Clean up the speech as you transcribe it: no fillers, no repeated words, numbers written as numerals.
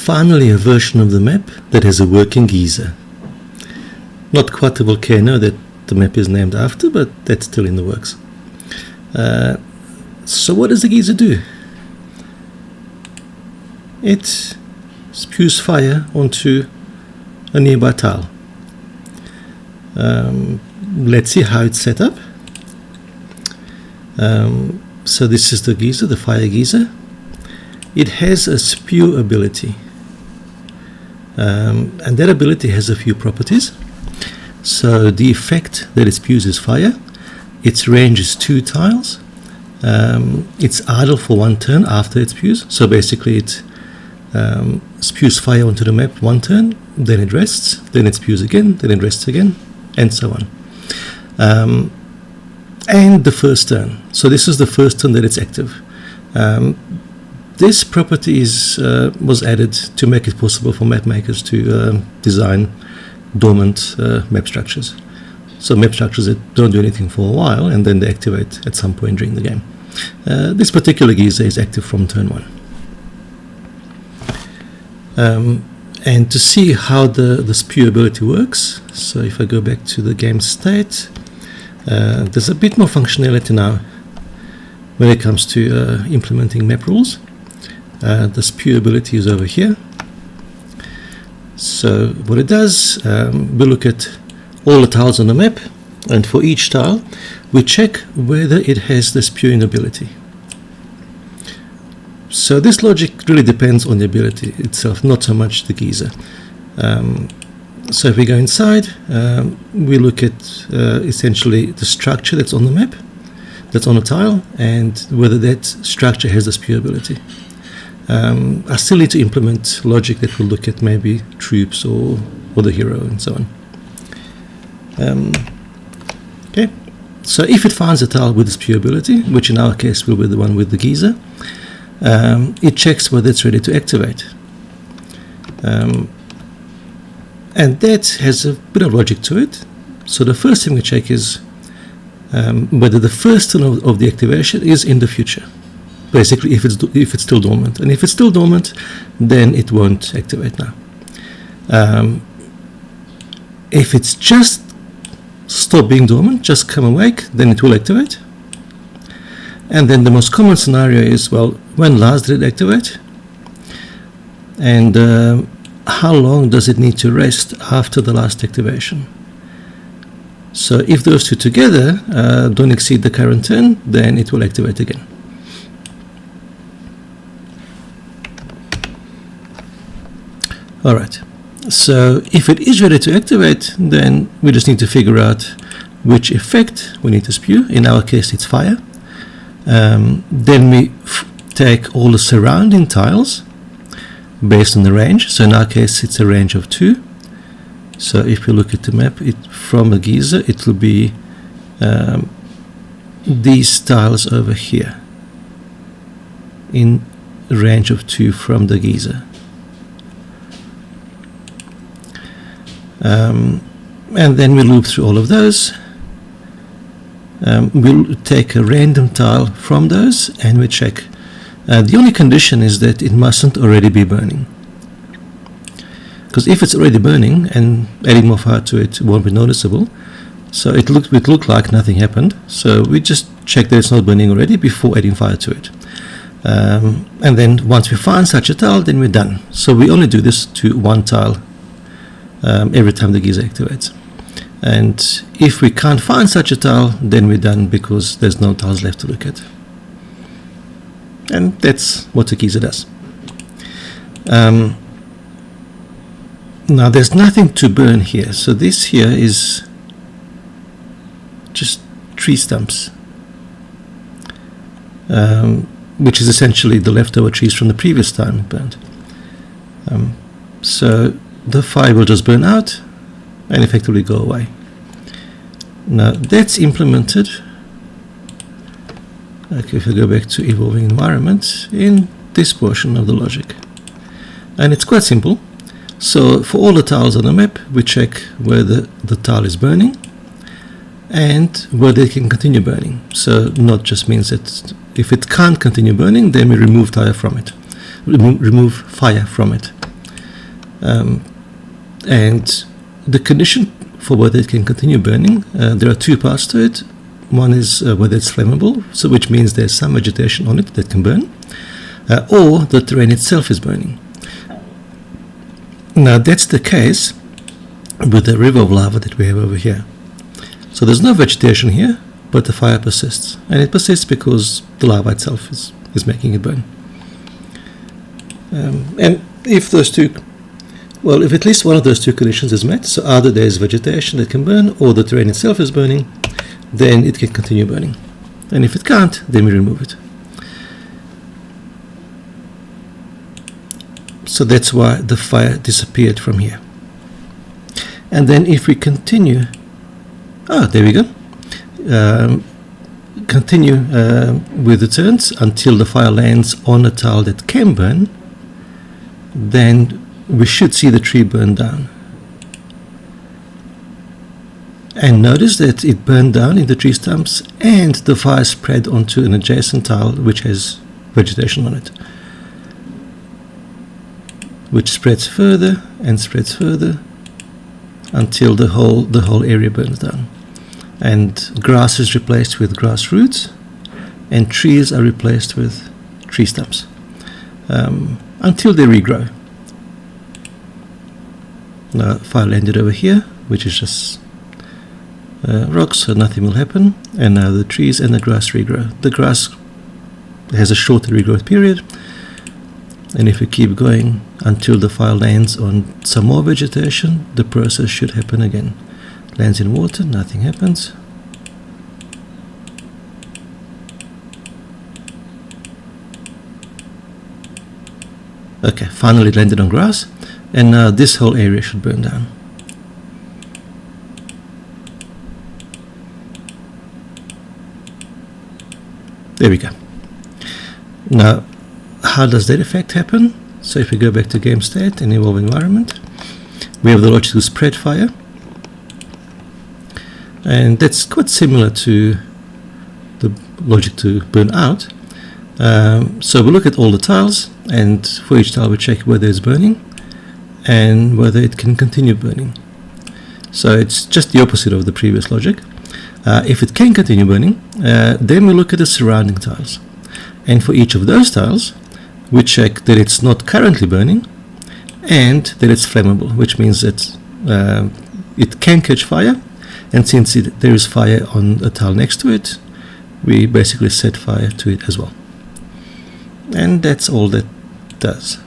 finally a version of the map that has a working geyser. Not quite the volcano that the map is named after, but that's still in the works. So what does the geyser do? It spews fire onto a nearby tile. Let's see how it's set up. So this is the geyser, the fire geyser. It has a spew ability, and that ability has a few properties. So the effect that it spews is fire. Its range is 2 tiles. It's idle for 1 turn after it spews. So basically it spews fire onto the map 1 turn, then it rests, then it spews again, then it rests again, and so on. And the first turn. So this is the first turn that it's active. This property was added to make it possible for map makers to design dormant map structures. So map structures that don't do anything for a while and then they activate at some point during the game. This particular geyser is active from turn 1. And to see how the spew ability works, so if I go back to the game state, there's a bit more functionality now when it comes to implementing map rules. The spew ability is over here. So what it does, we look at all the tiles on the map, and for each tile we check whether it has the spewing ability. So this logic really depends on the ability itself, not so much the geyser. So if we go inside, we look at essentially the structure that's on the map, that's on a tile, and whether that structure has the spew ability. I still need to implement logic that will look at maybe troops or the hero and so on. Okay, so if it finds a tile with the spew ability, which in our case will be the one with the geyser, it checks whether it's ready to activate. And that has a bit of logic to it. So the first thing we check is whether the first turn of the activation is in the future. Basically, if it's still dormant, and if it's still dormant, then it won't activate now. If it's just stopped being dormant, just come awake, then it will activate. And then the most common scenario is, well, when last did it activate? And how long does it need to rest after the last activation? So if those two together don't exceed the current turn, then it will activate again. Alright, so if it is ready to activate, then we just need to figure out which effect we need to spew. In our case it's fire. Then we take all the surrounding tiles based on the range. So in our case it's a range of 2. So if you look at the map, from a geyser it will be these tiles over here in range of 2 from the geyser. And then we loop through all of those. We'll take a random tile from those and we check. The only condition is that it mustn't already be burning, because if it's already burning and adding more fire to it won't be noticeable. So it would look like nothing happened. So we just check that it's not burning already before adding fire to it. And then once we find such a tile, then we're done. So we only do this to 1 tile every time the geyser activates. And if we can't find such a tile, then we're done, because there's no tiles left to look at. And that's what the geyser does. Now there's nothing to burn here, so this here is just tree stumps, which is essentially the leftover trees from the previous time it burned. So the fire will just burn out and effectively go away. Now that's implemented, okay, if I go back to evolving environment, in this portion of the logic. And it's quite simple. So for all the tiles on the map, we check whether the tile is burning and whether it can continue burning. So not just means that if it can't continue burning, then we remove fire from it. And the condition for whether it can continue burning, there are two parts to it. One is whether it's flammable, so which means there's some vegetation on it that can burn, or the terrain itself is burning. Now that's the case with the river of lava that we have over here. So there's no vegetation here, but the fire persists, and it persists because the lava itself is making it burn. And if if at least one of those two conditions is met, so either there is vegetation that can burn or the terrain itself is burning, then it can continue burning. And if it can't, then we remove it. So that's why the fire disappeared from here. And then if we continue, there we go. Continue with the turns until the fire lands on a tile that can burn, then we should see the tree burn down. And notice that it burned down in the tree stumps and the fire spread onto an adjacent tile which has vegetation on it, which spreads further and spreads further until the whole area burns down. And grass is replaced with grass roots, and trees are replaced with tree stumps until they regrow. Now fire landed over here, which is just rocks, so nothing will happen. And now the trees and the grass regrow. The grass has a shorter regrowth period, and if we keep going until the fire lands on some more vegetation, the process should happen again. Lands in water, nothing happens. Okay, finally landed on grass, and now this whole area should burn down. There we go. Now, how does that effect happen? So if we go back to game state and evolve environment, we have the logic to spread fire, and that's quite similar to the logic to burn out. So we look at all the tiles, and for each tile we check whether it's burning and whether it can continue burning. So it's just the opposite of the previous logic. If it can continue burning, then we look at the surrounding tiles, and for each of those tiles we check that it's not currently burning and that it's flammable, which means that it can catch fire, and since there is fire on a tile next to it, we basically set fire to it as well. And that's all that does.